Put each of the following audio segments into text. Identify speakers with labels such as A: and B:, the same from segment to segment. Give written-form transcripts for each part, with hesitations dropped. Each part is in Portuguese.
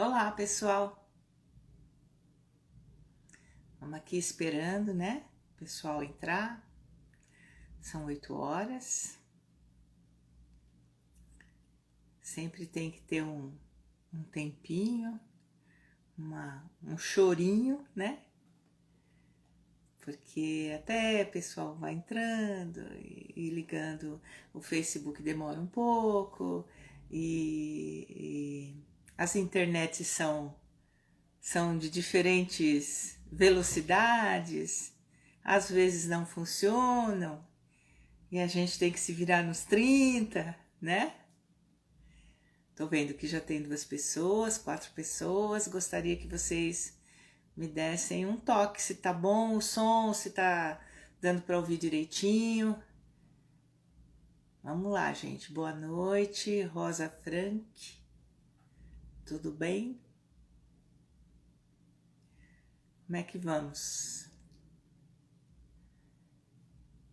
A: Olá, pessoal. Vamos aqui esperando, né? O pessoal entrar. São 8 horas. Sempre tem que ter um tempinho, um chorinho, né? Porque até o pessoal vai entrando e ligando, o Facebook demora um pouco e as internets são de diferentes velocidades, às vezes não funcionam e a gente tem que se virar nos 30, né? Tô vendo que já tem 2 pessoas, 4 pessoas, gostaria que vocês me dessem um toque se tá bom o som, se tá dando para ouvir direitinho. Vamos lá, gente. Boa noite, Rosa Frank. Tudo bem? Como é que vamos?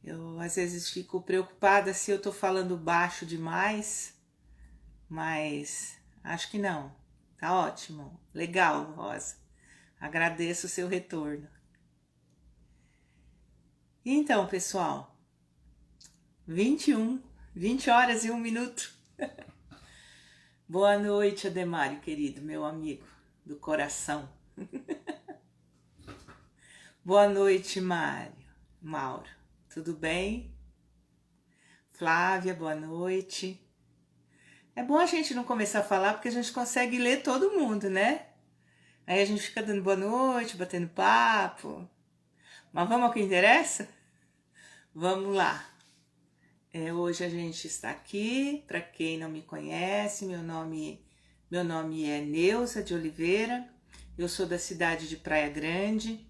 A: Eu às vezes fico preocupada se eu tô falando baixo demais, mas acho que não. Tá ótimo. Legal, Rosa. Agradeço o seu retorno. Então, pessoal, 20 horas e 1 minuto. Boa noite, Ademário, querido, meu amigo do coração. Boa noite, Mauro, tudo bem? Flávia, boa noite. É bom a gente não começar a falar porque a gente consegue ler todo mundo, né? Aí a gente fica dando boa noite, batendo papo. Mas vamos ao que interessa? Vamos lá. Hoje a gente está aqui, para quem não me conhece, meu nome é Neuza de Oliveira, eu sou da cidade de Praia Grande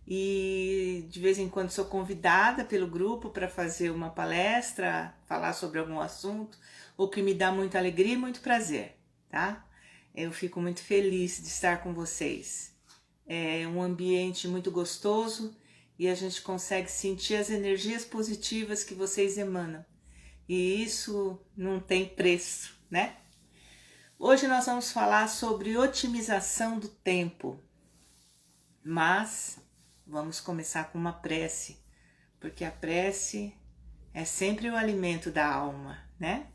A: e de vez em quando sou convidada pelo grupo para fazer uma palestra, falar sobre algum assunto, o que me dá muita alegria e muito prazer, tá? Eu fico muito feliz de estar com vocês. É um ambiente muito gostoso e a gente consegue sentir as energias positivas que vocês emanam. E isso não tem preço, né? Hoje nós vamos falar sobre otimização do tempo. Mas vamos começar com uma prece, porque a prece é sempre o alimento da alma, né?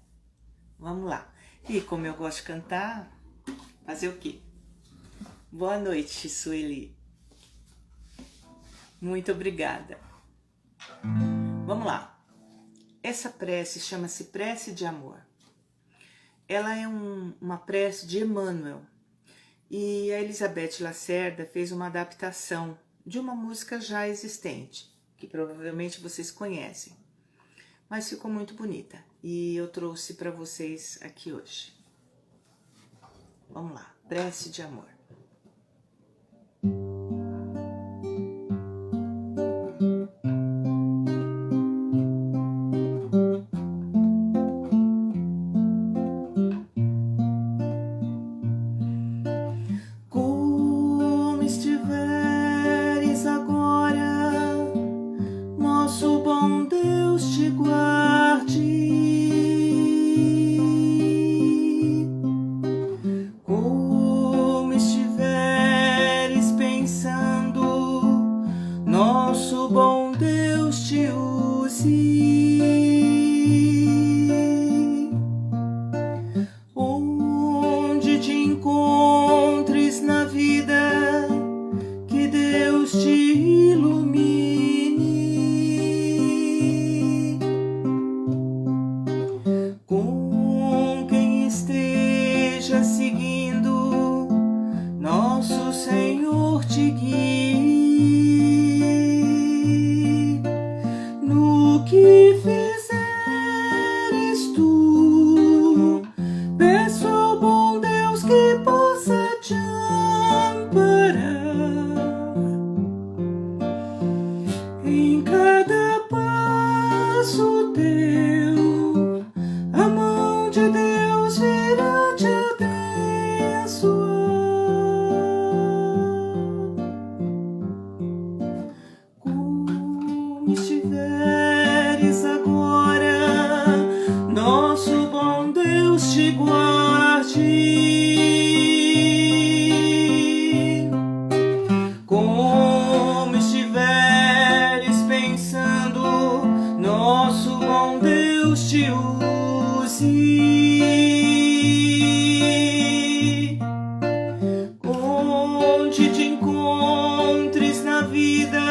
A: Vamos lá. E como eu gosto de cantar, fazer o quê? Boa noite, Sueli. Muito obrigada. Vamos lá. Essa prece chama-se Prece de Amor. Ela é uma prece de Emmanuel. E a Elizabeth Lacerda fez uma adaptação de uma música já existente, que provavelmente vocês conhecem. Mas ficou muito bonita e eu trouxe para vocês aqui hoje. Vamos lá. Prece de Amor.
B: Nosso bom Deus te guarde.
A: si. Onde te encontres na vida,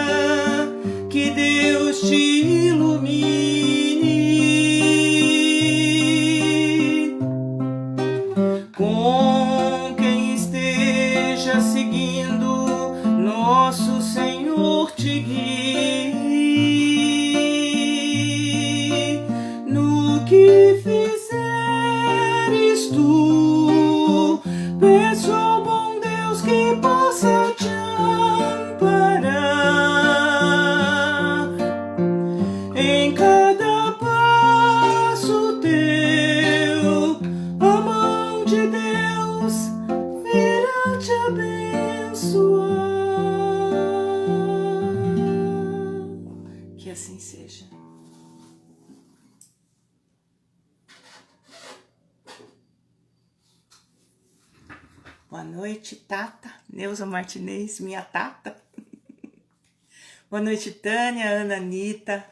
A: que Deus te ilumine. Com quem esteja seguindo, nosso Senhor te guie. No que fizeres tu, peço ao bom Deus que possa te amparar em cada passo teu. A mão de Deus virá te abençoar. Que assim seja. Boa noite, Tata, Neuza Martinez, minha Tata. Boa noite, Tânia, Ana, Anitta.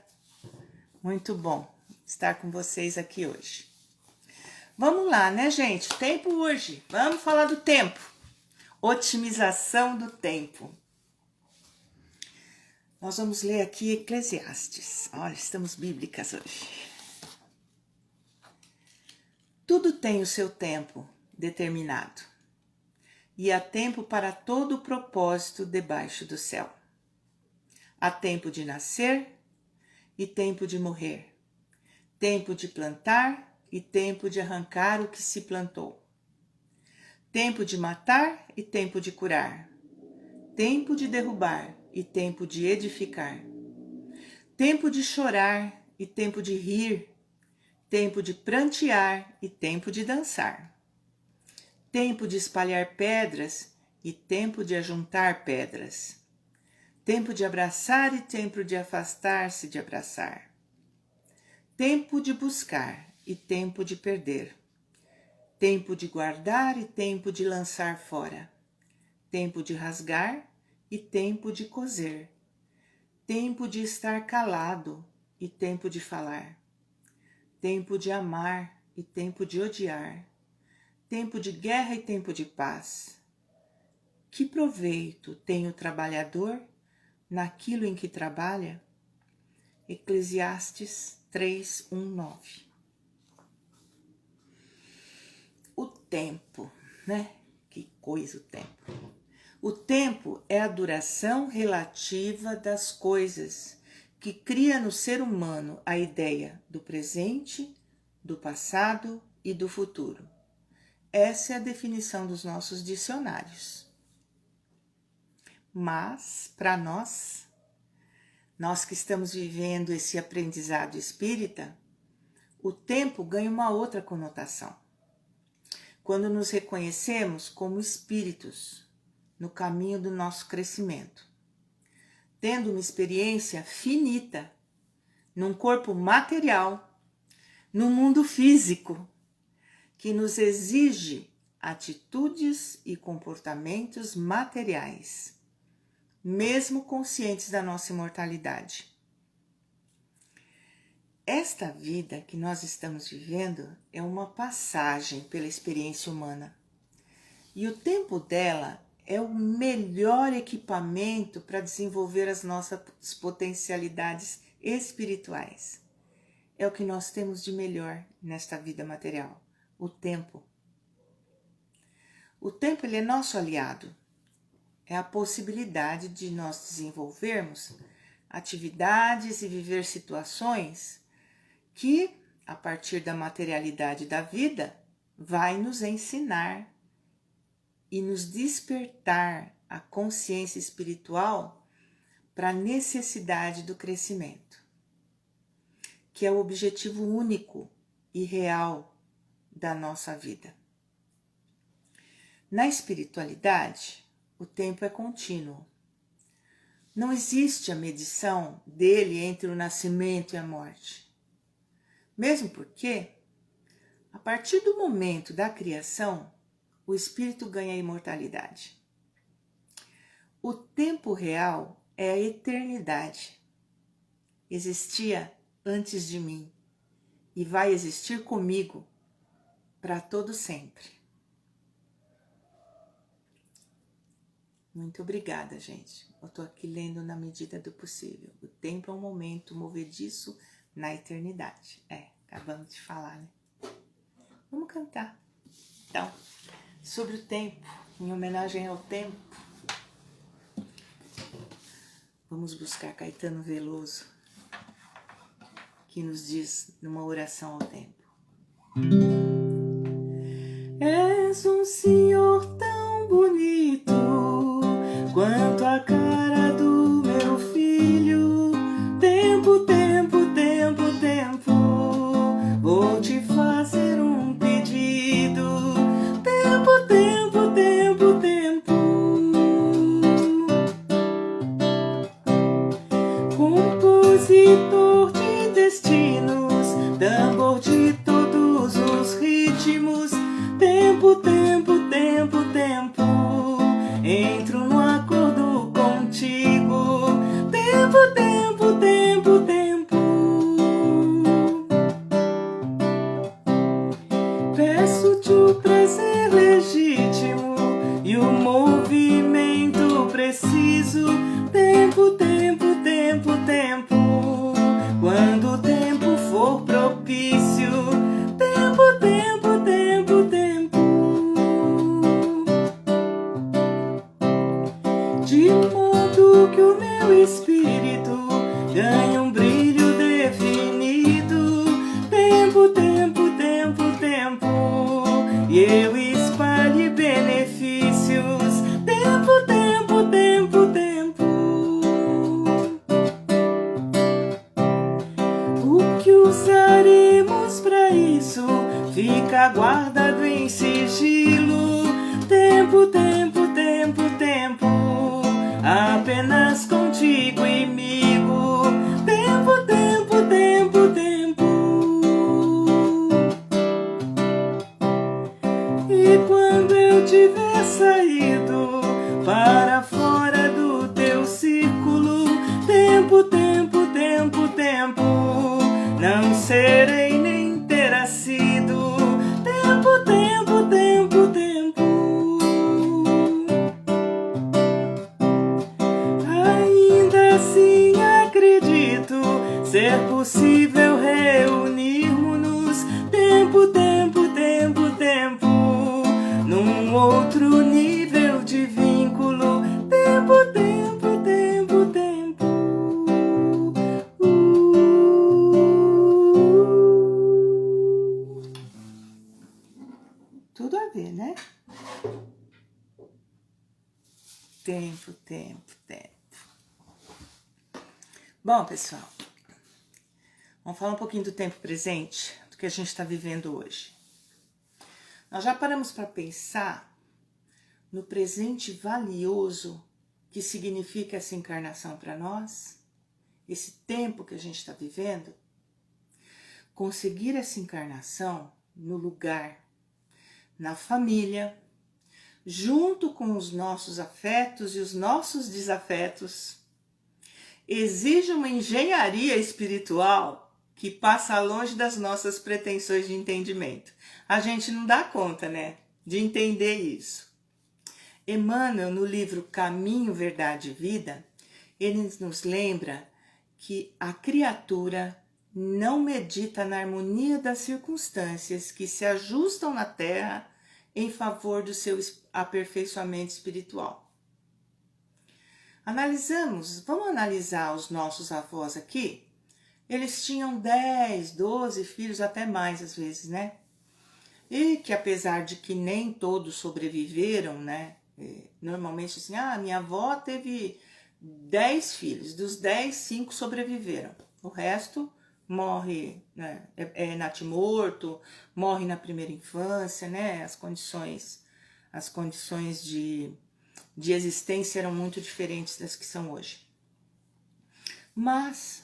A: Muito bom estar com vocês aqui hoje. Vamos lá, né, gente? Tempo hoje. Vamos falar do tempo. Otimização do tempo. Nós vamos ler aqui Eclesiastes. Olha, estamos bíblicas hoje. Tudo tem o seu tempo determinado, e há tempo para todo o propósito debaixo do céu. Há tempo de nascer e tempo de morrer, tempo de plantar e tempo de arrancar o que se plantou, tempo de matar e tempo de curar, tempo de derrubar e tempo de edificar, tempo de chorar e tempo de rir, tempo de prantear e tempo de dançar, tempo de espalhar pedras e tempo de ajuntar pedras, tempo de abraçar e tempo de afastar-se de abraçar, tempo de buscar e tempo de perder, tempo de guardar e tempo de lançar fora, tempo de rasgar e tempo de coser, tempo de estar calado e tempo de falar, tempo de amar e tempo de odiar, tempo de guerra e tempo de paz. Que proveito tem o trabalhador naquilo em que trabalha? Eclesiastes 3:1-9. O tempo, né? Que coisa o tempo. O tempo é a duração relativa das coisas que cria no ser humano a ideia do presente, do passado e do futuro. Essa é a definição dos nossos dicionários. Mas, para nós que estamos vivendo esse aprendizado espírita, o tempo ganha uma outra conotação. Quando nos reconhecemos como espíritos no caminho do nosso crescimento, tendo uma experiência finita num corpo material, no mundo físico, que nos exige atitudes e comportamentos materiais, mesmo conscientes da nossa imortalidade. Esta vida que nós estamos vivendo é uma passagem pela experiência humana, e o tempo dela é o melhor equipamento para desenvolver as nossas potencialidades espirituais. É o que nós temos de melhor nesta vida material. O tempo. O tempo, ele é nosso aliado. É a possibilidade de nós desenvolvermos atividades e viver situações que, a partir da materialidade da vida, vai nos ensinar e nos despertar a consciência espiritual para a necessidade do crescimento, que é o objetivo único e real da nossa vida. Na espiritualidade, o tempo é contínuo. Não existe a medição dele entre o nascimento e a morte. Mesmo porque, a partir do momento da criação, o espírito ganha a imortalidade. O tempo real é a eternidade. Existia antes de mim e vai existir comigo para todo sempre. Muito obrigada, gente. Eu tô aqui lendo na medida do possível. O tempo é um momento movediço na eternidade. Acabamos de falar, né? Vamos cantar. Então, sobre o tempo, em homenagem ao tempo, vamos buscar Caetano Veloso, que nos diz numa oração ao tempo. És um senhor tão bonito quanto a cara do meu filho. Tempo, tempo, tempo, tempo, vou te fazer um pedido. Tempo, tempo, tempo, tempo, compositor de destinos, tambor de todos os ritmos. Tempo, tempo, tempo, tempo, entro no acordo contigo. Tempo, tempo, tempo, tempo, peço-te o prazer legítimo e o movimento preciso. Tempo, tempo, tempo, tempo, quando o tempo for propício. Tempo, tempo, tempo, tempo, de modo que o meu espírito ganhe um brilho definido. Tempo, tempo, tempo, tempo, e eu espalhe benefícios. Tempo, tempo, tempo, tempo, o que usaremos para isso fica guardado em sigilo. Tempo, tempo, tempo, tempo, apenas contigo imigo. Tempo, tempo, tempo, tempo, e quando eu tiver saído para fora do teu círculo. Tempo, tempo, tempo, tempo, não serei nem terá sido. Tempo, tempo, tempo, tempo, ainda assim acredito ser possível reunirmos-nos. Tempo, tempo, tempo, tempo, num outro nível de vínculo. Tempo, tempo, tempo, tempo, tudo a ver, né? Tempo, tempo, tempo. Bom, pessoal, vamos falar um pouquinho do tempo presente, do que a gente está vivendo hoje. Nós já paramos para pensar no presente valioso que significa essa encarnação para nós? Esse tempo que a gente está vivendo? Conseguir essa encarnação no lugar, na família, junto com os nossos afetos e os nossos desafetos, exige uma engenharia espiritual que passa longe das nossas pretensões de entendimento. A gente não dá conta, né, de entender isso. Emmanuel, no livro Caminho, Verdade e Vida, ele nos lembra que a criatura não medita na harmonia das circunstâncias que se ajustam na Terra em favor do seu aperfeiçoamento espiritual. Vamos analisar os nossos avós aqui? Eles tinham 10, 12 filhos, até mais às vezes, né? E que apesar de que nem todos sobreviveram, né? Normalmente assim, minha avó teve 10 filhos, dos 10, 5 sobreviveram. O resto morre, né? É natimorto, morre na primeira infância, né? As condições de existência eram muito diferentes das que são hoje. Mas,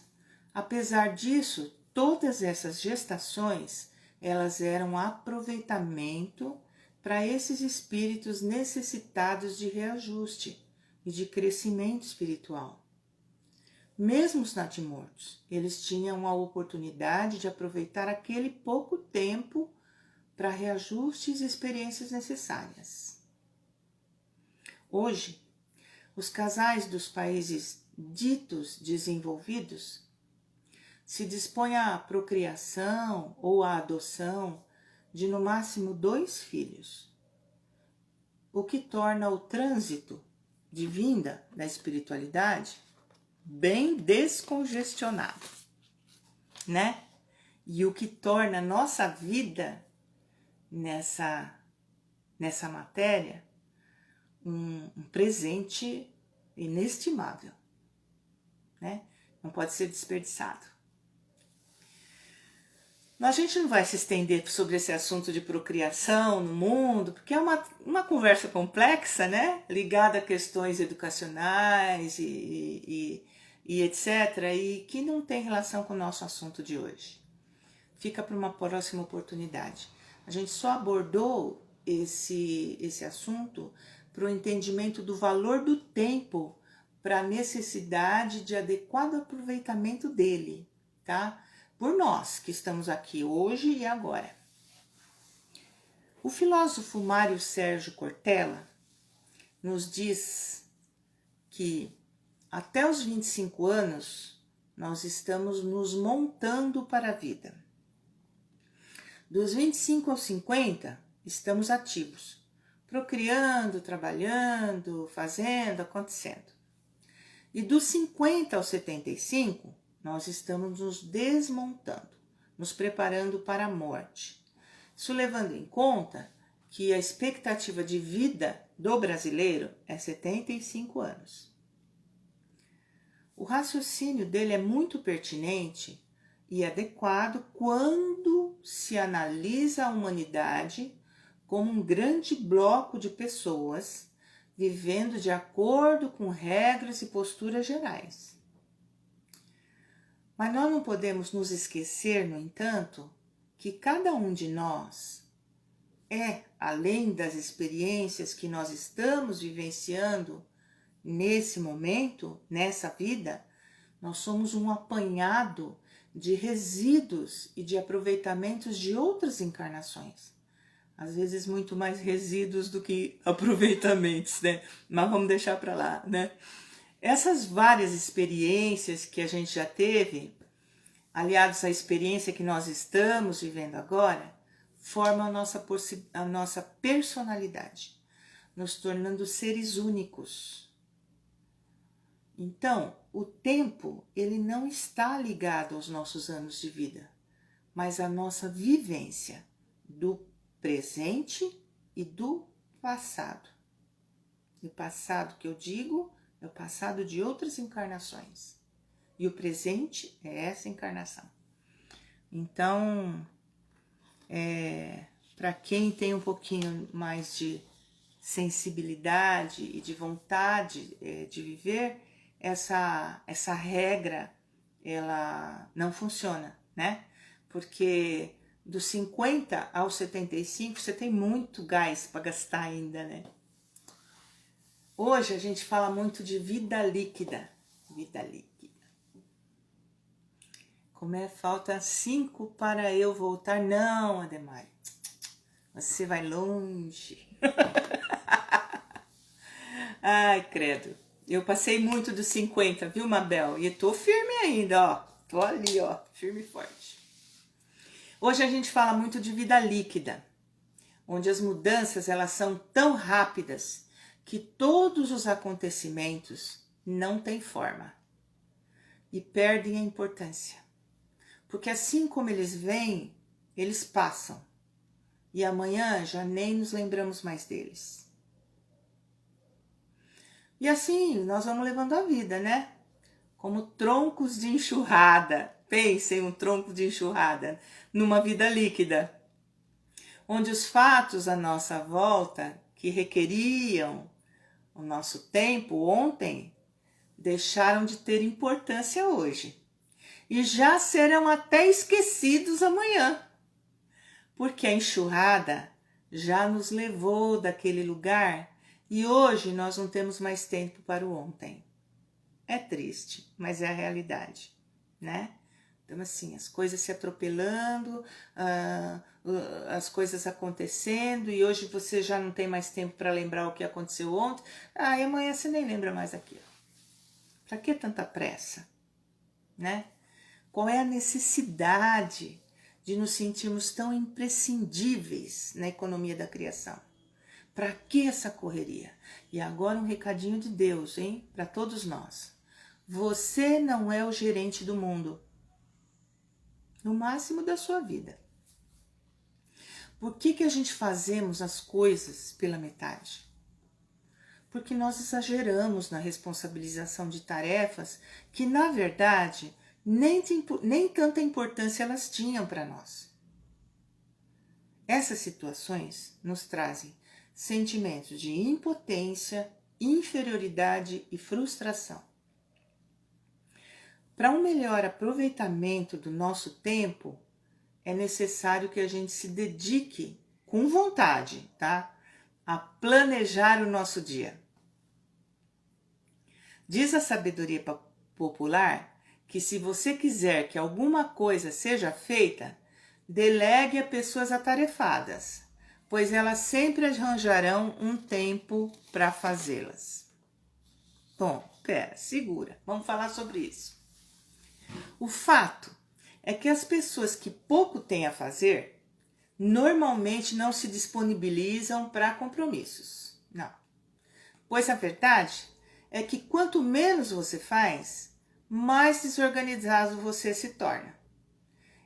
A: apesar disso, todas essas gestações, elas eram aproveitamento para esses espíritos necessitados de reajuste e de crescimento espiritual. Mesmo os natimortos, eles tinham a oportunidade de aproveitar aquele pouco tempo para reajustes e experiências necessárias. Hoje, os casais dos países ditos desenvolvidos se dispõem à procriação ou à adoção de no máximo 2 filhos, o que torna o trânsito de vinda da espiritualidade bem descongestionado, né? E o que torna a nossa vida nessa matéria um presente inestimável, né? Não pode ser desperdiçado. A gente não vai se estender sobre esse assunto de procriação no mundo, porque é uma conversa complexa, né? Ligada a questões educacionais e etc., e que não tem relação com o nosso assunto de hoje. Fica para uma próxima oportunidade. A gente só abordou esse assunto para o entendimento do valor do tempo, para a necessidade de adequado aproveitamento dele, tá? Por nós que estamos aqui hoje e agora. O filósofo Mário Sérgio Cortella nos diz que até os 25 anos nós estamos nos montando para a vida. Dos 25 aos 50 estamos ativos, procriando, trabalhando, fazendo, acontecendo. E dos 50 aos 75 nós estamos nos desmontando, nos preparando para a morte. Isso levando em conta que a expectativa de vida do brasileiro é 75 anos. O raciocínio dele é muito pertinente e adequado quando se analisa a humanidade como um grande bloco de pessoas vivendo de acordo com regras e posturas gerais. Mas nós não podemos nos esquecer, no entanto, que cada um de nós é, além das experiências que nós estamos vivenciando nesse momento, nessa vida, nós somos um apanhado de resíduos e de aproveitamentos de outras encarnações. Às vezes muito mais resíduos do que aproveitamentos, né? Mas vamos deixar para lá, né? Essas várias experiências que a gente já teve, aliados à experiência que nós estamos vivendo agora, formam a nossa personalidade, nos tornando seres únicos. Então, o tempo, ele não está ligado aos nossos anos de vida, mas à nossa vivência do presente e do passado. E o passado que eu digo é o passado de outras encarnações. E o presente é essa encarnação. Então, para quem tem um pouquinho mais de sensibilidade e de vontade de viver, essa regra, ela não funciona, né? Porque dos 50 aos 75 você tem muito gás para gastar ainda, né? Hoje a gente fala muito de vida líquida. Vida líquida. Como é? Falta 5 para eu voltar? Não, Ademar. Você vai longe. Ai, credo. Eu passei muito dos 50, viu, Mabel? E tô firme ainda, ó. Tô ali, ó, firme e forte. Hoje a gente fala muito de vida líquida, onde as mudanças elas são tão rápidas que todos os acontecimentos não têm forma e perdem a importância. Porque assim como eles vêm, eles passam. E amanhã já nem nos lembramos mais deles. E assim nós vamos levando a vida, né? Como troncos de enxurrada. Pensem um tronco de enxurrada numa vida líquida. Onde os fatos à nossa volta, que requeriam o nosso tempo ontem, deixaram de ter importância hoje. E já serão até esquecidos amanhã. Porque a enxurrada já nos levou daquele lugar e hoje nós não temos mais tempo para o ontem. É triste, mas é a realidade, né? Então, assim, as coisas se atropelando, as coisas acontecendo, e hoje você já não tem mais tempo para lembrar o que aconteceu ontem. E amanhã você nem lembra mais daquilo. Para que tanta pressa, né? Qual é a necessidade de nos sentirmos tão imprescindíveis na economia da criação? Para que essa correria? E agora um recadinho de Deus, hein? Para todos nós. Você não é o gerente do mundo. No máximo da sua vida. Por que a gente fazemos as coisas pela metade? Porque nós exageramos na responsabilização de tarefas que, na verdade, nem tanta importância elas tinham para nós. Essas situações nos trazem sentimentos de impotência, inferioridade e frustração. Para um melhor aproveitamento do nosso tempo, é necessário que a gente se dedique com vontade, tá? A planejar o nosso dia. Diz a sabedoria popular que se você quiser que alguma coisa seja feita, delegue a pessoas atarefadas, pois elas sempre arranjarão um tempo para fazê-las. Bom, segura, vamos falar sobre isso. O fato é que as pessoas que pouco têm a fazer, normalmente não se disponibilizam para compromissos. Não. Pois a verdade é que quanto menos você faz, mais desorganizado você se torna.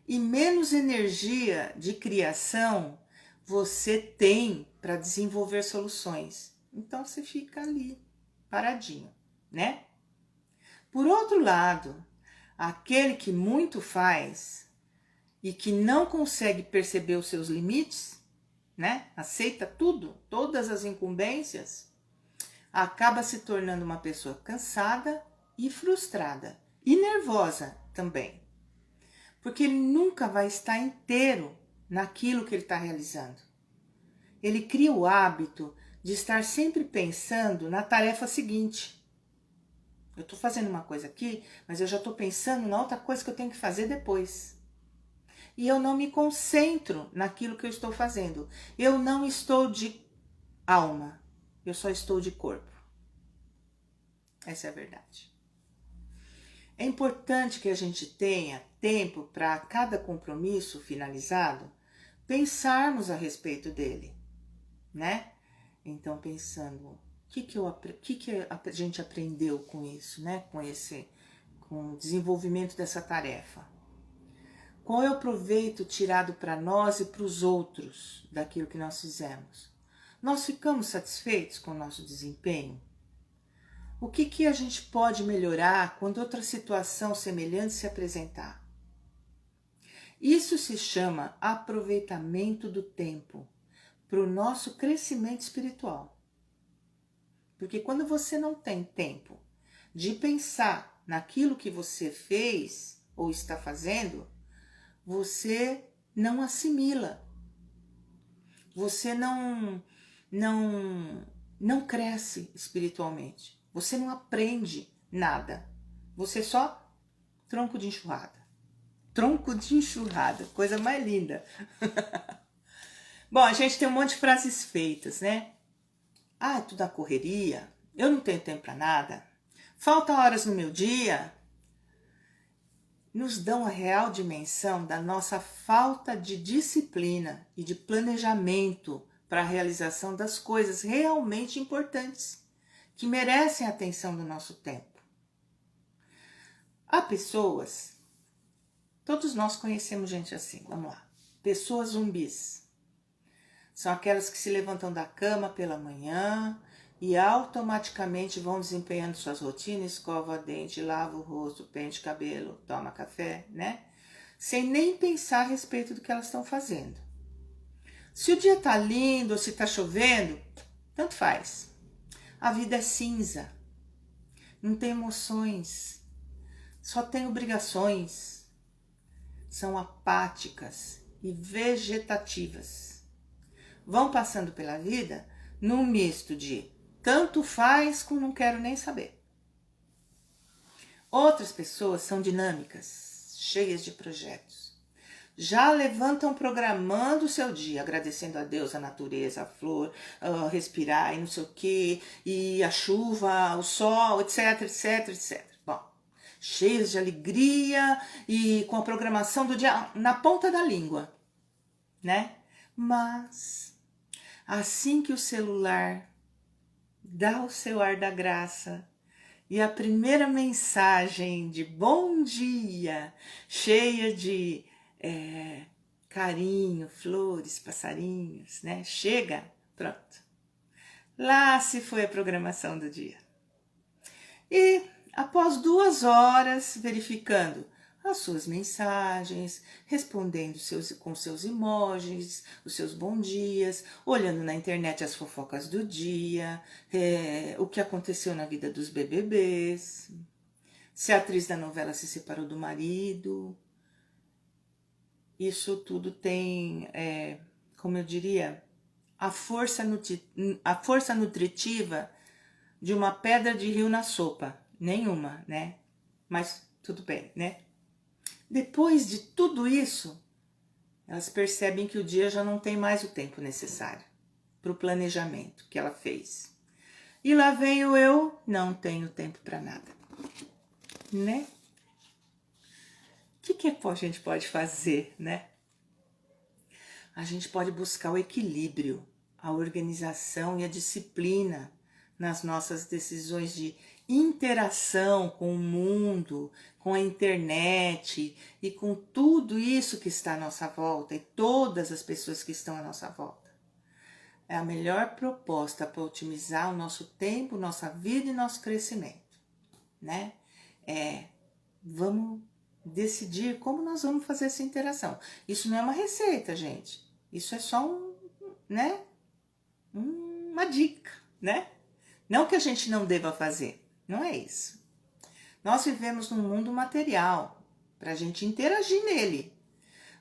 A: E menos energia de criação você tem para desenvolver soluções. Então você fica ali, paradinho, né? Por outro lado, aquele que muito faz e que não consegue perceber os seus limites, né? Aceita tudo, todas as incumbências, acaba se tornando uma pessoa cansada e frustrada e nervosa também. Porque ele nunca vai estar inteiro naquilo que ele está realizando. Ele cria o hábito de estar sempre pensando na tarefa seguinte. Eu estou fazendo uma coisa aqui, mas eu já estou pensando na outra coisa que eu tenho que fazer depois. E eu não me concentro naquilo que eu estou fazendo. Eu não estou de alma, eu só estou de corpo. Essa é a verdade. É importante que a gente tenha tempo para cada compromisso finalizado, pensarmos a respeito dele, né? Então, pensando, o que a gente aprendeu com isso, né? Com o desenvolvimento dessa tarefa? Qual é o proveito tirado para nós e para os outros daquilo que nós fizemos? Nós ficamos satisfeitos com o nosso desempenho? O que a gente pode melhorar quando outra situação semelhante se apresentar? Isso se chama aproveitamento do tempo para o nosso crescimento espiritual. Porque quando você não tem tempo de pensar naquilo que você fez ou está fazendo, você não assimila. Você não cresce espiritualmente. Você não aprende nada. Você só tronco de enxurrada. Tronco de enxurrada, coisa mais linda. Bom, a gente tem um monte de frases feitas, né? É tudo a correria, eu não tenho tempo para nada, falta horas no meu dia. Nos dão a real dimensão da nossa falta de disciplina e de planejamento para a realização das coisas realmente importantes, que merecem a atenção do nosso tempo. Há pessoas, todos nós conhecemos gente assim, vamos lá, pessoas zumbis. São aquelas que se levantam da cama pela manhã e automaticamente vão desempenhando suas rotinas, escova dente, lava o rosto, pente cabelo, toma café, né? Sem nem pensar a respeito do que elas estão fazendo. Se o dia tá lindo ou se tá chovendo, tanto faz. A vida é cinza, não tem emoções, só tem obrigações. São apáticas e vegetativas. Vão passando pela vida num misto de tanto faz com não quero nem saber. Outras pessoas são dinâmicas, cheias de projetos. Já levantam programando o seu dia, agradecendo a Deus, a natureza, a flor, respirar e não sei o que, e a chuva, o sol, etc, etc, etc. Bom, cheios de alegria e com a programação do dia na ponta da língua, né? Mas assim que o celular dá o seu ar da graça e a primeira mensagem de bom dia, cheia de carinho, flores, passarinhos, né? Chega, pronto. Lá se foi a programação do dia. E após 2 horas verificando as suas mensagens, respondendo com seus emojis, os seus bom dias, olhando na internet as fofocas do dia, o que aconteceu na vida dos BBBs, se a atriz da novela se separou do marido. Isso tudo tem, como eu diria, a força nutritiva de uma pedra de rio na sopa. Nenhuma, né? Mas tudo bem, né? Depois de tudo isso, elas percebem que o dia já não tem mais o tempo necessário para o planejamento que ela fez. E lá vem o eu, não tenho tempo para nada, né? O que a gente pode fazer, né? A gente pode buscar o equilíbrio, a organização e a disciplina nas nossas decisões de interação com o mundo, com a internet e com tudo isso que está à nossa volta e todas as pessoas que estão à nossa volta. É a melhor proposta para otimizar o nosso tempo, nossa vida e nosso crescimento, né? Vamos decidir como nós vamos fazer essa interação. Isso não é uma receita, gente. Isso é só uma dica, né? Não que a gente não deva fazer, não é isso. Nós vivemos num mundo material, para a gente interagir nele.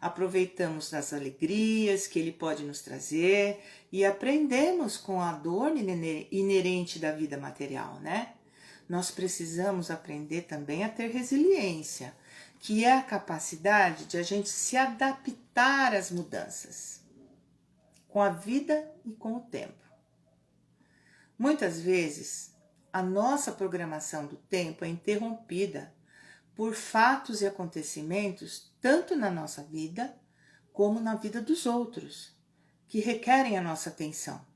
A: Aproveitamos das alegrias que ele pode nos trazer e aprendemos com a dor inerente da vida material, né? Nós precisamos aprender também a ter resiliência, que é a capacidade de a gente se adaptar às mudanças, com a vida e com o tempo. Muitas vezes, a nossa programação do tempo é interrompida por fatos e acontecimentos, tanto na nossa vida, como na vida dos outros, que requerem a nossa atenção.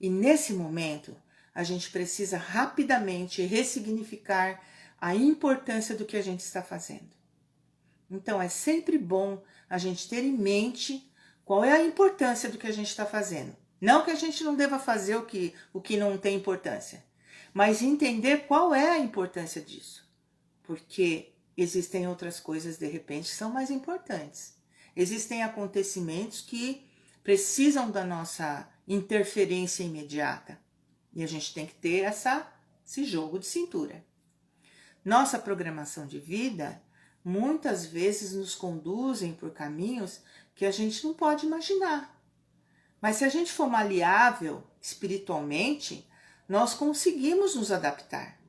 A: E nesse momento, a gente precisa rapidamente ressignificar a importância do que a gente está fazendo. Então, é sempre bom a gente ter em mente qual é a importância do que a gente está fazendo. Não que a gente não deva fazer o que não tem importância, mas entender qual é a importância disso. Porque existem outras coisas, de repente, que são mais importantes. Existem acontecimentos que precisam da nossa interferência imediata. E a gente tem que ter esse jogo de cintura. Nossa programação de vida muitas vezes nos conduzem por caminhos que a gente não pode imaginar. Mas se a gente for maleável espiritualmente, nós conseguimos nos adaptar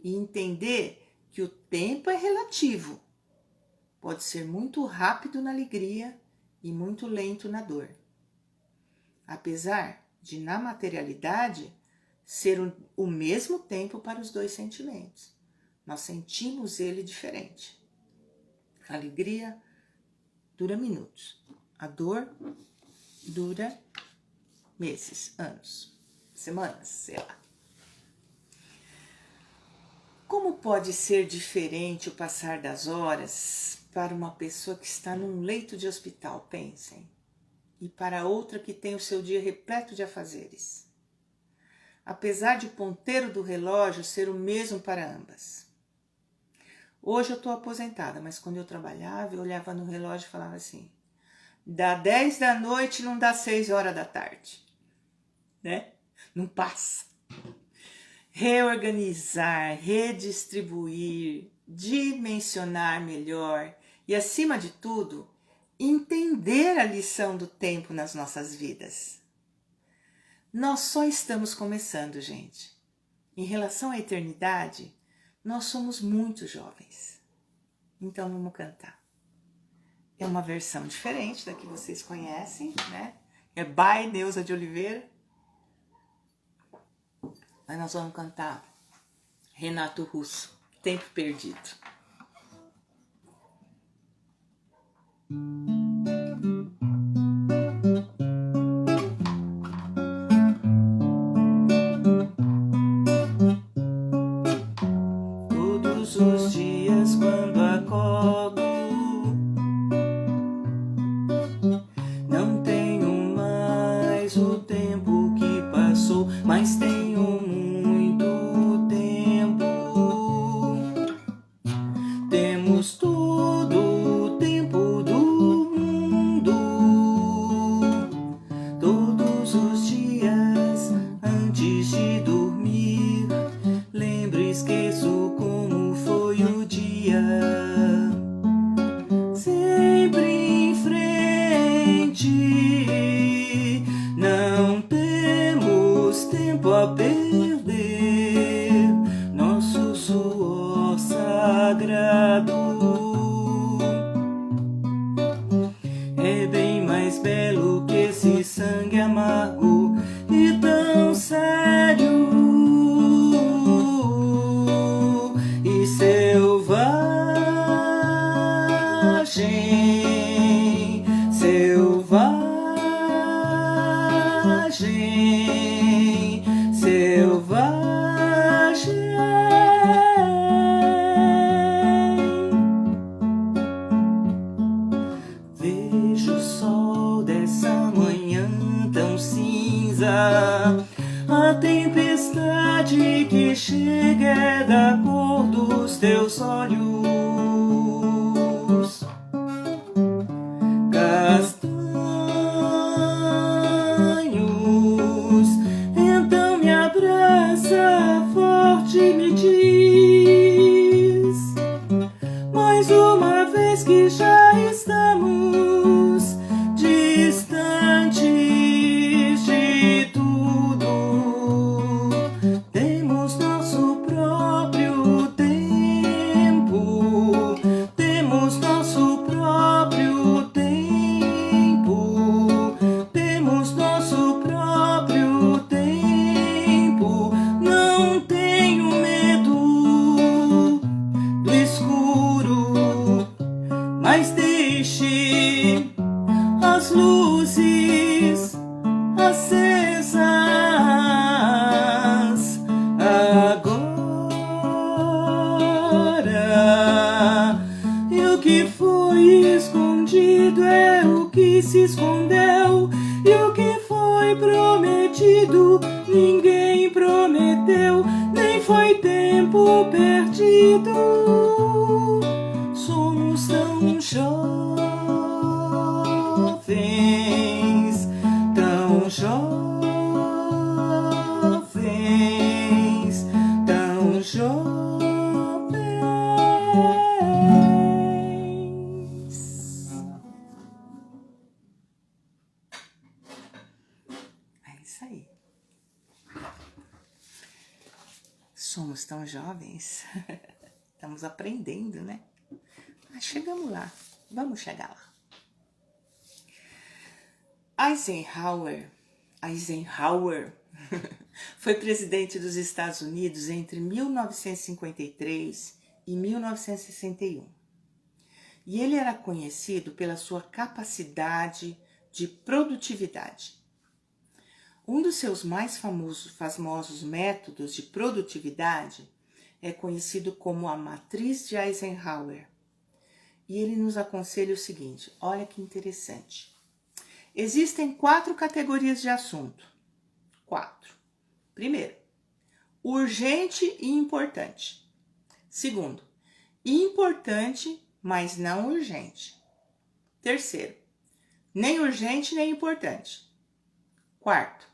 A: e entender que o tempo é relativo. Pode ser muito rápido na alegria e muito lento na dor. Apesar de, na materialidade, ser o mesmo tempo para os dois sentimentos. Nós sentimos ele diferente. A alegria dura minutos. A dor dura meses, anos, semanas, sei lá. Como pode ser diferente o passar das horas para uma pessoa que está num leito de hospital, pensem, e para outra que tem o seu dia repleto de afazeres? Apesar de o ponteiro do relógio ser o mesmo para ambas. Hoje eu estou aposentada, mas quando eu trabalhava, eu olhava no relógio e falava assim, dá 10 da noite, não dá 6 horas da tarde, né? Não passa. Reorganizar, redistribuir, dimensionar melhor e, acima de tudo, entender a lição do tempo nas nossas vidas. Nós só estamos começando, gente. Em relação à eternidade, Nós somos muito jovens, então vamos cantar. É uma versão diferente da que vocês conhecem, né? É by Neuza de Oliveira. Mas nós vamos cantar Renato Russo, Tempo Perdido. Todos os dias quando acordo, não tenho mais o tempo que passou, mas tenho muito tempo. Temos todo o tempo do mundo. Todos os dias antes de dormir, lembro e esqueço como foi o dia. Sempre em frente, não temos tempo a perder. Nosso suor sagrado é bem mais belo que esse sangue amargo e tão sério e selvagem, selvagem, selvagem. Vejo o sol dessa manhã tão cinza, a tempestade que chega é da cor dos teus olhos castanhos. Então me abraça forte e me diz, mais uma vez que já estamos distantes de tudo, temos nosso próprio tempo, temos nosso próprio tempo, temos nosso próprio tempo. Não tenho medo do escuro, mas deixe as luzes acesas agora. E o que foi escondido é o que se escondeu, e o que foi prometido ninguém prometeu, nem foi tempo perdido. Somos tão jovens, tão jovens, tão jovens. É isso aí. Somos tão jovens. Estamos aprendendo, né? Mas chegamos lá. Vamos chegar lá. Eisenhower foi presidente dos Estados Unidos entre 1953 e 1961. E ele era conhecido pela sua capacidade de produtividade. Um dos seus mais famosos métodos de produtividade é conhecido como a matriz de Eisenhower. E ele nos aconselha o seguinte, olha que interessante. Existem 4 categorias de assunto. 4. Primeiro, urgente e importante. Segundo, importante, mas não urgente. Terceiro, nem urgente nem importante. Quarto,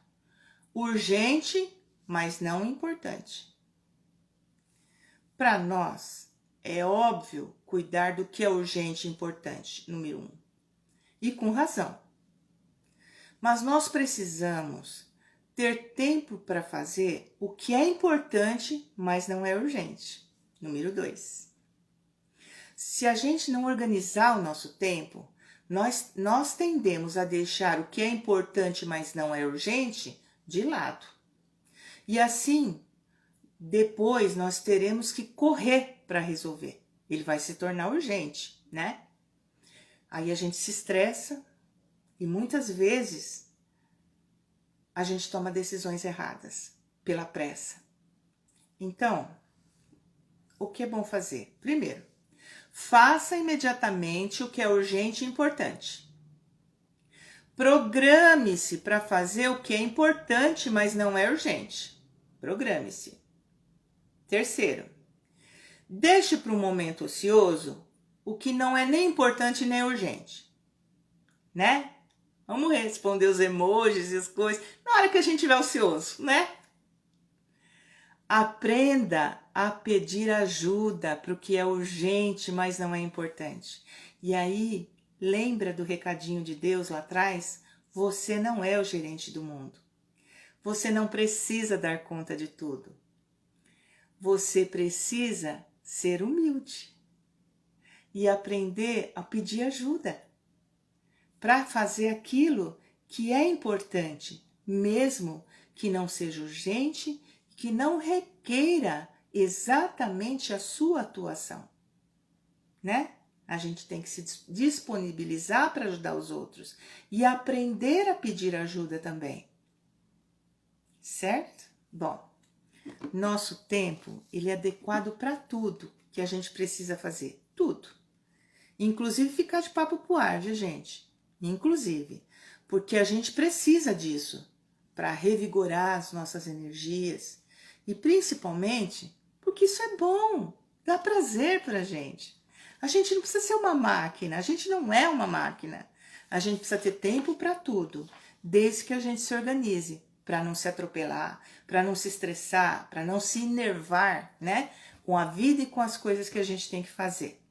A: urgente, mas não importante. Para nós, é óbvio cuidar do que é urgente e importante, número 1. E com razão. Mas nós precisamos ter tempo para fazer o que é importante, mas não é urgente. Número 2. Se a gente não organizar o nosso tempo, nós tendemos a deixar o que é importante, mas não é urgente, de lado. E assim, depois nós teremos que correr para resolver. Ele vai se tornar urgente, né? Aí a gente se estressa e muitas vezes a gente toma decisões erradas pela pressa. Então, o que é bom fazer? Primeiro, faça imediatamente o que é urgente e importante. Programe-se para fazer o que é importante, mas não é urgente. Programe-se. Terceiro, deixe para um momento ocioso o que não é nem importante nem urgente. Né? Vamos responder os emojis e as coisas na hora que a gente estiver ocioso, né? Aprenda a pedir ajuda para o que é urgente, mas não é importante. E aí, lembra do recadinho de Deus lá atrás? Você não é o gerente do mundo. Você não precisa dar conta de tudo. Você precisa ser humilde e aprender a pedir ajuda para fazer aquilo que é importante, mesmo que não seja urgente, que não requeira exatamente a sua atuação, né? A gente tem que se disponibilizar para ajudar os outros e aprender a pedir ajuda também, certo? Bom, nosso tempo, ele é adequado para tudo que a gente precisa fazer, tudo. Inclusive ficar de papo pro ar, viu, gente? Inclusive, porque a gente precisa disso para revigorar as nossas energias e principalmente porque isso é bom, dá prazer pra gente. A gente não precisa ser uma máquina, a gente não é uma máquina. A gente precisa ter tempo para tudo, desde que a gente se organize para não se atropelar, para não se estressar, para não se enervar, né, com a vida e com as coisas que a gente tem que fazer.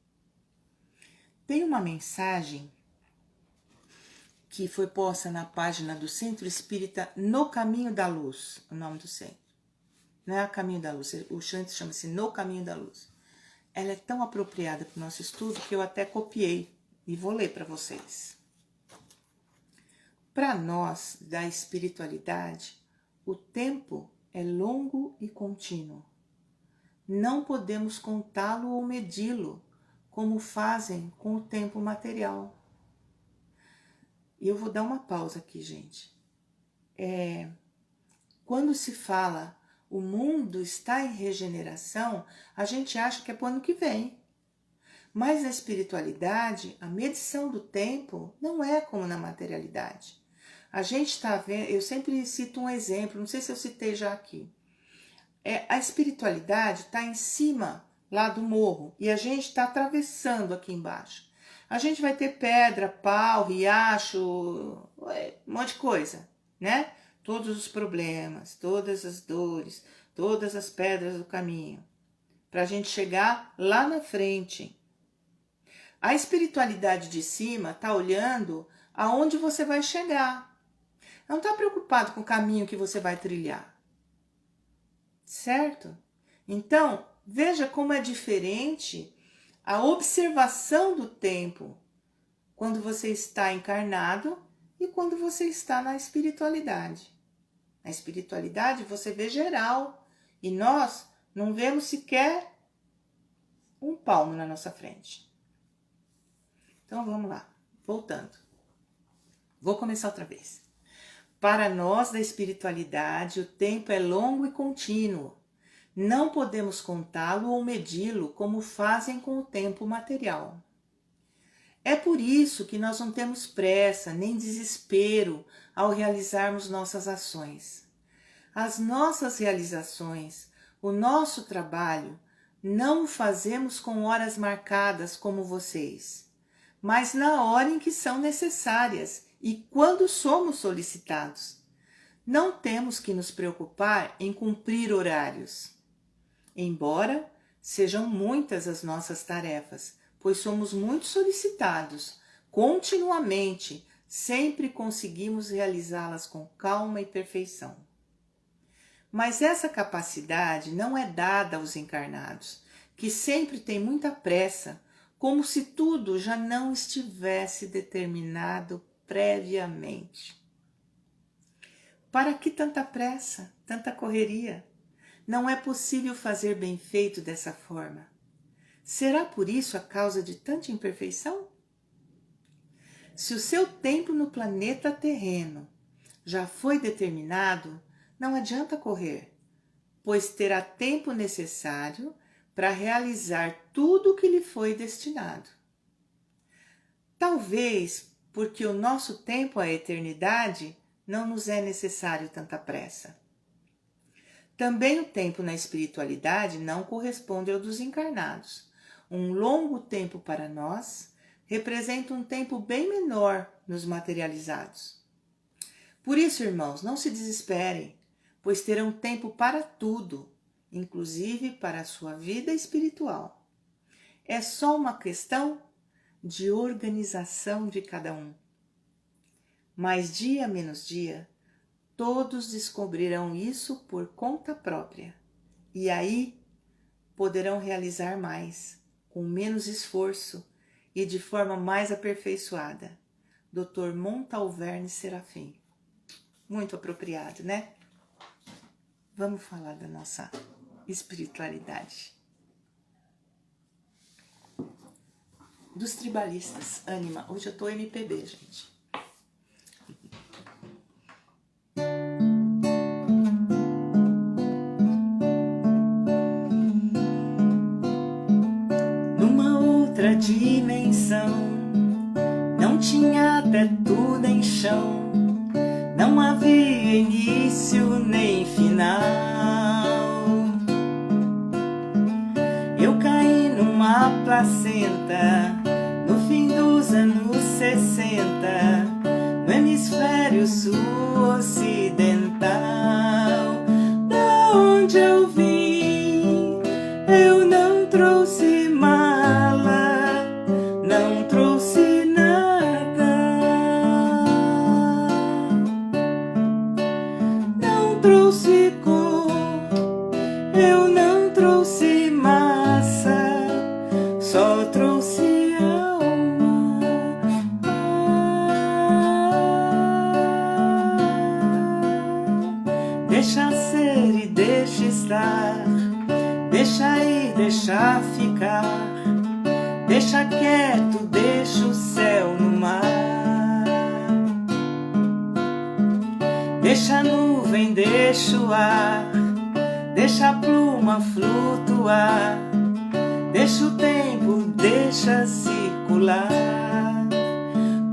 A: Tem uma mensagem que foi posta na página do Centro Espírita No Caminho da Luz, o nome do centro. Não é a Caminho da Luz, o centro chama-se No Caminho da Luz. Ela é tão apropriada para o nosso estudo que eu até copiei e vou ler para vocês. Para nós, da espiritualidade, o tempo é longo e contínuo. Não podemos contá-lo ou medi-lo, como fazem com o tempo material. E eu vou dar uma pausa aqui, gente. Quando se fala o mundo está em regeneração, a gente acha que é para o ano que vem. Mas na espiritualidade, a medição do tempo não é como na materialidade. A gente está vendo, eu sempre cito um exemplo, não sei se eu citei já aqui. A espiritualidade está em cima lá do morro e a gente está atravessando aqui embaixo. A gente vai ter pedra, pau, riacho, um monte de coisa, né? Todos os problemas, todas as dores, todas as pedras do caminho, para a gente chegar lá na frente. A espiritualidade de cima está olhando aonde você vai chegar. Não está preocupado com o caminho que você vai trilhar. Certo? Então, veja como é diferente a observação do tempo quando você está encarnado e quando você está na espiritualidade. Na espiritualidade você vê geral e nós não vemos sequer um palmo na nossa frente. Então vamos lá, voltando. Vou começar outra vez. Para nós da espiritualidade, o tempo é longo e contínuo. Não podemos contá-lo ou medi-lo como fazem com o tempo material. É por isso que nós não temos pressa nem desespero ao realizarmos nossas ações. As nossas realizações, o nosso trabalho, não o fazemos com horas marcadas como vocês, mas na hora em que são necessárias e quando somos solicitados. Não temos que nos preocupar em cumprir horários. Embora sejam muitas as nossas tarefas, pois somos muito solicitados, continuamente, sempre conseguimos realizá-las com calma e perfeição. Mas essa capacidade não é dada aos encarnados, que sempre tem muita pressa, como se tudo já não estivesse determinado previamente. Para que tanta pressa, tanta correria? Não é possível fazer bem feito dessa forma. Será por isso a causa de tanta imperfeição? Se o seu tempo no planeta terreno já foi determinado, não adianta correr, pois terá tempo necessário para realizar tudo o que lhe foi destinado. Talvez porque o nosso tempo, a eternidade, não nos é necessário tanta pressa. Também o tempo na espiritualidade não corresponde ao dos encarnados. Um longo tempo para nós representa um tempo bem menor nos materializados. Por isso, irmãos, não se desesperem, pois terão tempo para tudo, inclusive para a sua vida espiritual. É só uma questão de organização de cada um. Mas dia menos dia, todos descobrirão isso por conta própria. E aí poderão realizar mais, com menos esforço e de forma mais aperfeiçoada. Dr. Montalverne Serafim. Muito apropriado, né? Vamos falar da nossa espiritualidade. Dos tribalistas, Ânima. Hoje eu tô MPB, gente. Numa outra dimensão, não tinha teto nem chão, não havia início nem final. Eu caí numa placenta no fim dos anos 60, no hemisfério sul ocidental. Da onde eu vim, eu não trouxe mala, não trouxe nada, não trouxe cor, eu não trouxe massa, só trouxe alma. Deixa ser e deixa estar, deixa ir, deixa ficar, deixa quieto, deixa o céu no mar, deixa a nuvem, deixa o ar, deixa a pluma flutuar, deixa o tempo, deixa circular.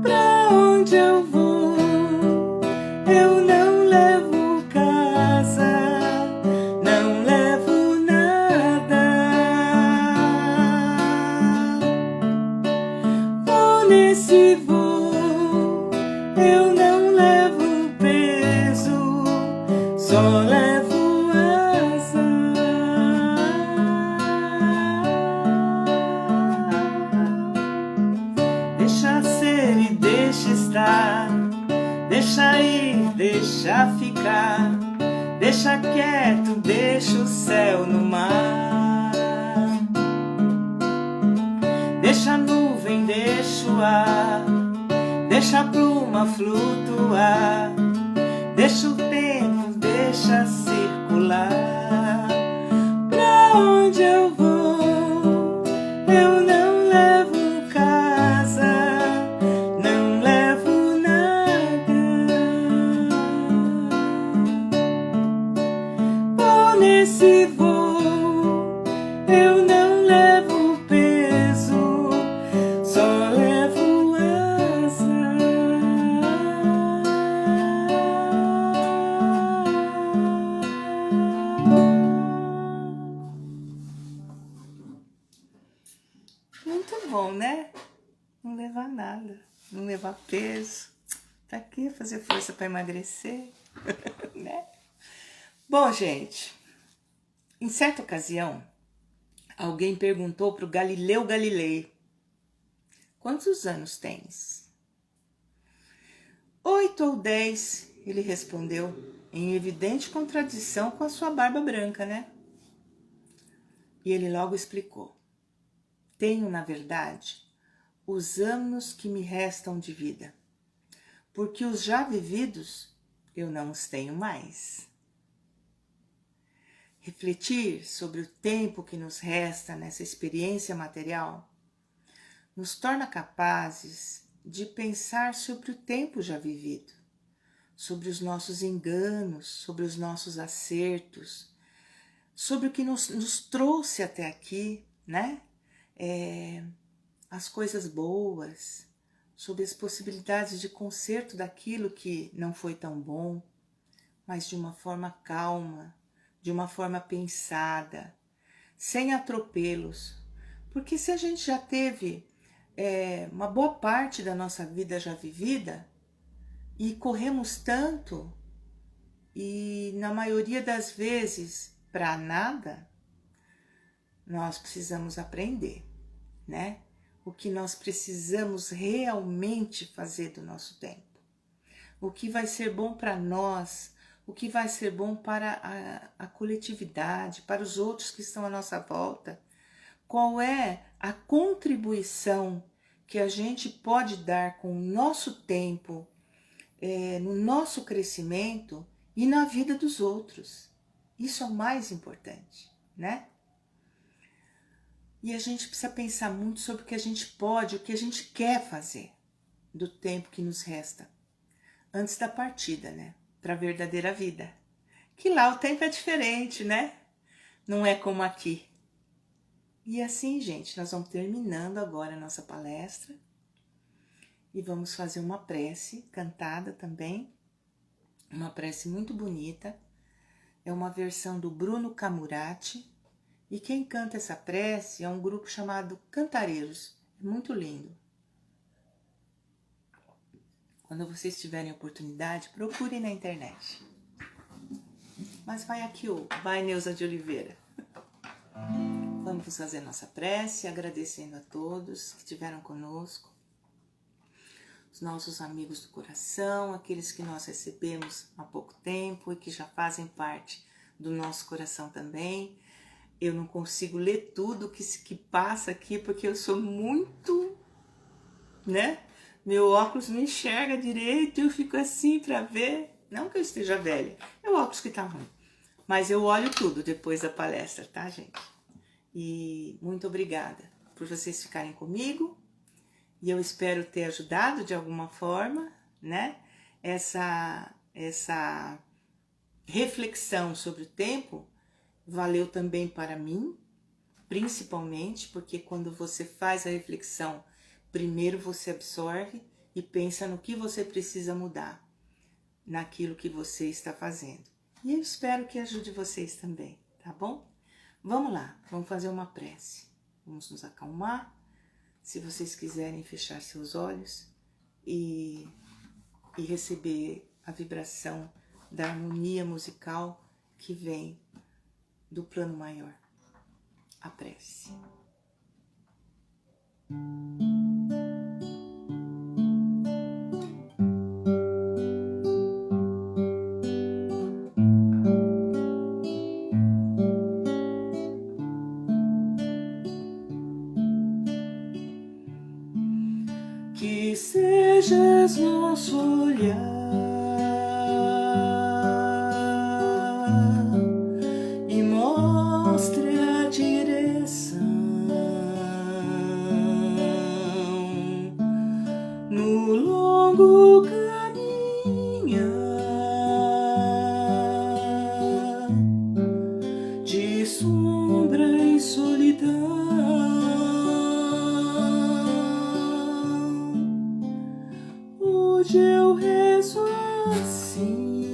A: Pra onde eu vou, eu não levo casa, não levo nada. Vou nesse voo, eu não levo peso, só levo asa. Deixa ser e deixa estar, deixa ir, deixa ficar, deixa quieto, deixa o céu no mar, deixa a nuvem, deixa o ar, deixa a pluma flutuar, deixa o tempo, deixa circular. Pra onde eu vou, eu não levo casa, não levo nada. Vou nesse voo, eu não levo peso, só levo asa. Muito bom, né? Não levar nada, não levar peso. Tá aqui fazer força para emagrecer, né? Bom, gente, em certa ocasião, alguém perguntou para o Galileu Galilei: quantos anos tens? 8 ou 10, ele respondeu, em evidente contradição com a sua barba branca, né? E ele logo explicou: tenho, na verdade, os anos que me restam de vida, porque os já vividos eu não os tenho mais. Refletir sobre o tempo que nos resta nessa experiência material nos torna capazes de pensar sobre o tempo já vivido, sobre os nossos enganos, sobre os nossos acertos, sobre o que nos trouxe até aqui, né? As coisas boas, sobre as possibilidades de conserto daquilo que não foi tão bom, mas de uma forma calma, de uma forma pensada, sem atropelos. Porque se a gente já teve uma boa parte da nossa vida já vivida e corremos tanto e na maioria das vezes para nada, nós precisamos aprender, né? O que nós precisamos realmente fazer do nosso tempo. O que vai ser bom para nós, o que vai ser bom para a coletividade, para os outros que estão à nossa volta. Qual é a contribuição que a gente pode dar com o nosso tempo, no nosso crescimento e na vida dos outros. Isso é o mais importante, né? E a gente precisa pensar muito sobre o que a gente pode, o que a gente quer fazer do tempo que nos resta, antes da partida, né? Para a verdadeira vida. Que lá o tempo é diferente, né? Não é como aqui. E assim, gente, nós vamos terminando agora a nossa palestra e vamos fazer uma prece cantada também, uma prece muito bonita. É uma versão do Bruno Camurati e quem canta essa prece é um grupo chamado Cantareiros. É muito lindo. Quando vocês tiverem oportunidade, procurem na internet. Mas vai Neuza de Oliveira. Vamos fazer nossa prece, agradecendo a todos que estiveram conosco, os nossos amigos do coração, aqueles que nós recebemos há pouco tempo e que já fazem parte do nosso coração também. Eu não consigo ler tudo que passa aqui, porque eu sou muito, né? Meu óculos não enxerga direito, eu fico assim para ver. Não que eu esteja velha, é o óculos que tá ruim. Mas eu olho tudo depois da palestra, tá, gente? E muito obrigada por vocês ficarem comigo. E eu espero ter ajudado de alguma forma, né? Essa reflexão sobre o tempo valeu também para mim, principalmente porque quando você faz a reflexão, primeiro você absorve e pensa no que você precisa mudar naquilo que você está fazendo. E eu espero que ajude vocês também, tá bom? Vamos lá, vamos fazer uma prece. Vamos nos acalmar. Se vocês quiserem fechar seus olhos e receber a vibração da harmonia musical que vem do plano maior. A prece. Que sejas nosso olhar e mostre a direção no longo caminhar de sombra e solidão. Hoje eu rezo assim,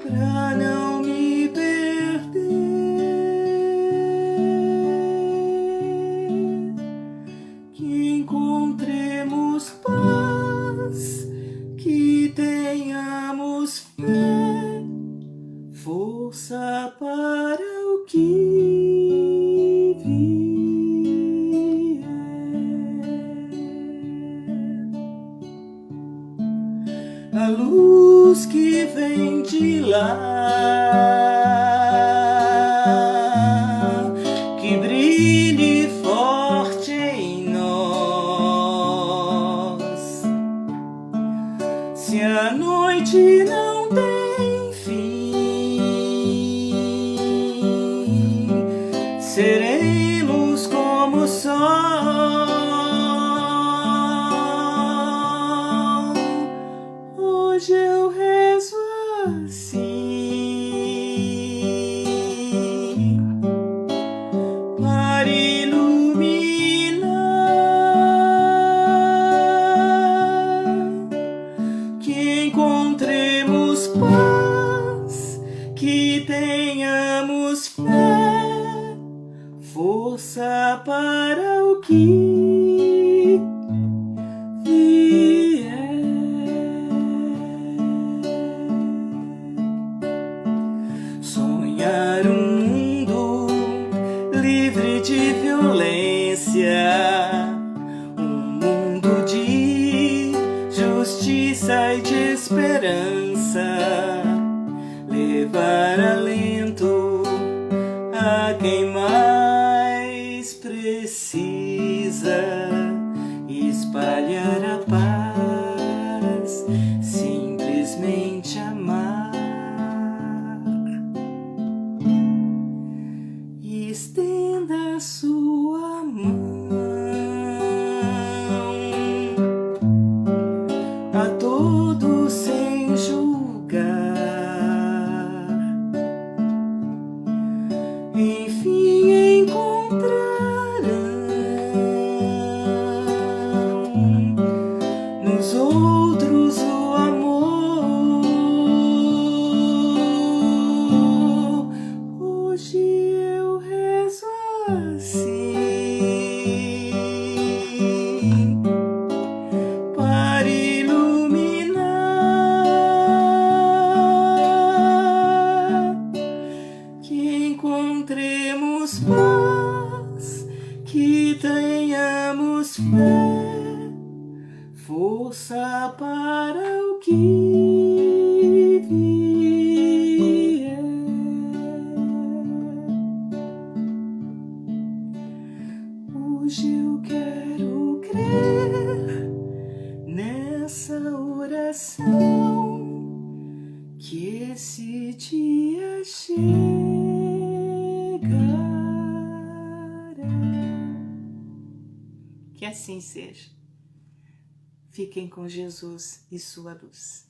A: pra não me perder, que encontremos paz, que tenhamos fé, força para o que vier. a luz que vem de lá, que brilhe forte em nós. Se a noite não tem fim, seremos como o sol. Hoje eu rezo assim, para iluminar, que encontremos paz, que tenhamos fé, força para o que vier. Sonhar um mundo livre de violência, um mundo de justiça e de esperança, levar alento a quem mais precisa, espalhar a paz, simplesmente amar. E estenda a sua mão a todos sem julgar. Enfim encontrarão nos outros o amor. Hoje eu rezo assim, para iluminar, que encontremos paz, que tenhamos fé, força para o que vier. Hoje eu quero crer nessa oração, que esse dia chegará. Que assim seja. Fiquem com Jesus e sua luz.